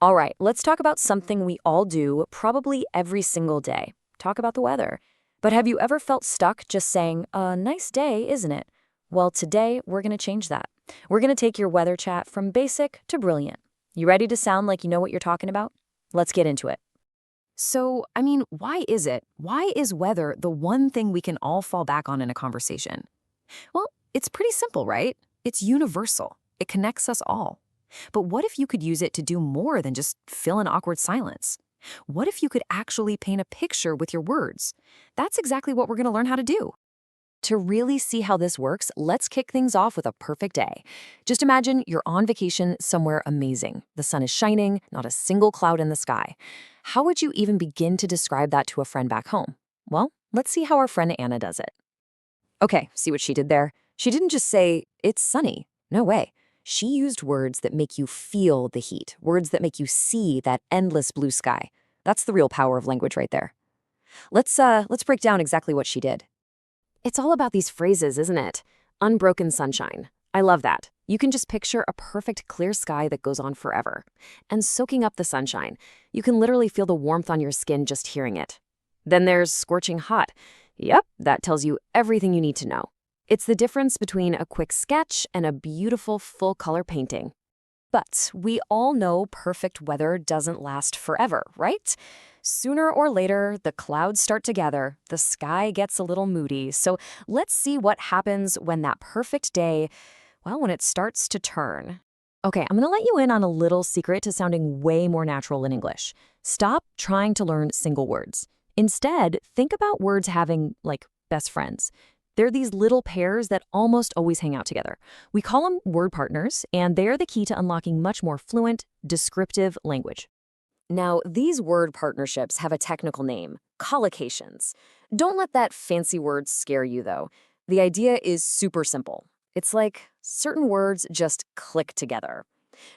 All right, let's talk about something we all do probably every single day. Talk about the weather. But have you ever felt stuck just saying, a nice day, isn't it? Well, today we're going to change that. We're going to take your weather chat from basic to brilliant. You ready to sound like you know what you're talking about? Let's get into it. Why is it? Why is weather the one thing we can all fall back on in a conversation? Well, it's pretty simple, right? It's universal. It connects us all. But what if you could use it to do more than just fill in awkward silence? What if you could actually paint a picture with your words? That's exactly what we're going to learn how to do. To really see how this works, let's kick things off with a perfect day. Just imagine you're on vacation somewhere amazing. The sun is shining, not a single cloud in the sky. How would you even begin to describe that to a friend back home? Well, let's see how our friend Anna does it. Okay, see what she did there? She didn't just say, it's sunny. No way. She used words that make you feel the heat, words that make you see that endless blue sky. That's the real power of language right there. Let's break down exactly what she did. It's all about these phrases, isn't it? Unbroken sunshine. I love that. You can just picture a perfect clear sky that goes on forever. And soaking up the sunshine. You can literally feel the warmth on your skin just hearing it. Then there's scorching hot. Yep, that tells you everything you need to know. It's the difference between a quick sketch and a beautiful full-color painting. But we all know perfect weather doesn't last forever, right? Sooner or later, the clouds start to gather, the sky gets a little moody, so let's see what happens when that perfect day, well, when it starts to turn. Okay, I'm gonna let you in on a little secret to sounding way more natural in English. Stop trying to learn single words. Instead, think about words having, like, best friends. They're these little pairs that almost always hang out together. We call them word partners, and they're the key to unlocking much more fluent, descriptive language. Now, these word partnerships have a technical name, collocations. Don't let that fancy word scare you, though. The idea is super simple. It's like certain words just click together.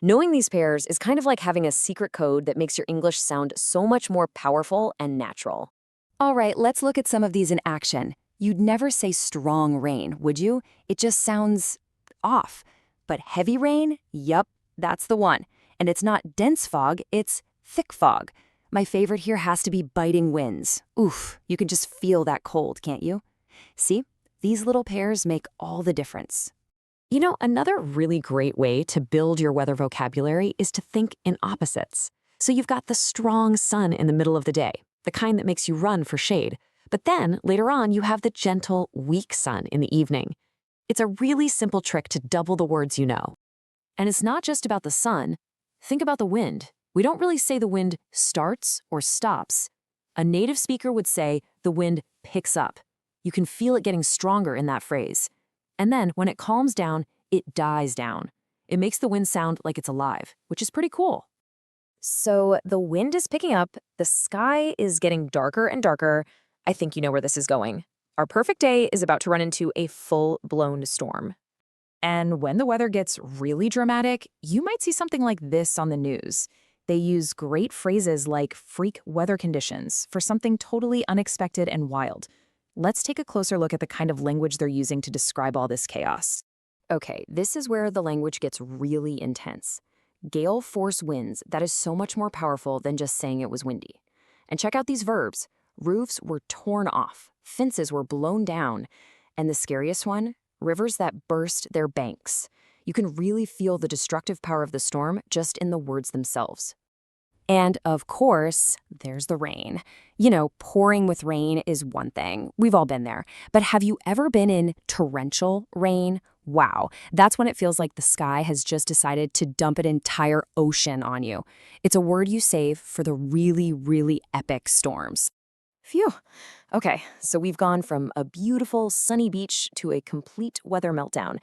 Knowing these pairs is kind of like having a secret code that makes your English sound so much more powerful and natural. All right, let's look at some of these in action. You'd never say strong rain, would you? It just sounds off. But heavy rain? Yup, that's the one. And it's not dense fog, it's thick fog. My favorite here has to be biting winds. Oof, you can just feel that cold, can't you? See, these little pairs make all the difference. You know, another really great way to build your weather vocabulary is to think in opposites. So you've got the strong sun in the middle of the day, the kind that makes you run for shade. But then, later on, you have the gentle, weak sun in the evening. It's a really simple trick to double the words you know. And it's not just about the sun. Think about the wind. We don't really say the wind starts or stops. A native speaker would say the wind picks up. You can feel it getting stronger in that phrase. And then, when it calms down, it dies down. It makes the wind sound like it's alive, which is pretty cool. So the wind is picking up, the sky is getting darker and darker. I think you know where this is going. Our perfect day is about to run into a full-blown storm. And when the weather gets really dramatic, you might see something like this on the news. They use great phrases like freak weather conditions for something totally unexpected and wild. Let's take a closer look at the kind of language they're using to describe all this chaos. Okay, this is where the language gets really intense. Gale-force winds, that is so much more powerful than just saying it was windy. And check out these verbs. Roofs were torn off, fences were blown down, and the scariest one, rivers that burst their banks. You can really feel the destructive power of the storm just in the words themselves. And of course, there's the rain. You know, pouring with rain is one thing. We've all been there. But have you ever been in torrential rain? Wow, that's when it feels like the sky has just decided to dump an entire ocean on you. It's a word you save for the really, really epic storms. Phew. Okay, so we've gone from a beautiful sunny beach to a complete weather meltdown.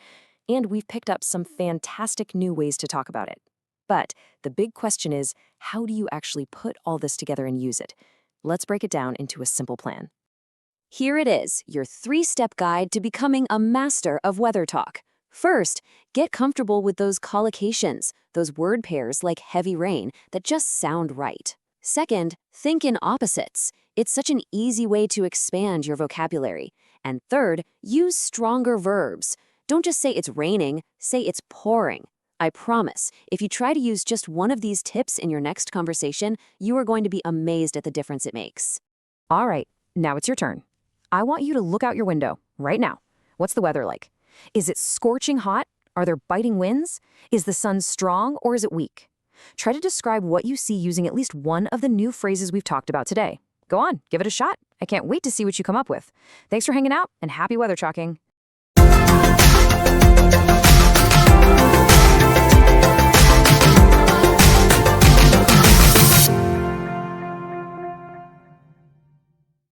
And we've picked up some fantastic new ways to talk about it. But the big question is, how do you actually put all this together and use it? Let's break it down into a simple plan. Here it is, your 3-step guide to becoming a master of weather talk. First, get comfortable with those collocations, those word pairs like heavy rain that just sound right. Second, think in opposites. It's such an easy way to expand your vocabulary. And third, use stronger verbs. Don't just say it's raining, say it's pouring. I promise, if you try to use just one of these tips in your next conversation, you are going to be amazed at the difference it makes. All right, now it's your turn. I want you to look out your window right now. What's the weather like? Is it scorching hot? Are there biting winds? Is the sun strong or is it weak? Try to describe what you see using at least one of the new phrases we've talked about today. Go on, give it a shot. I can't wait to see what you come up with. Thanks for hanging out and happy weather chalking.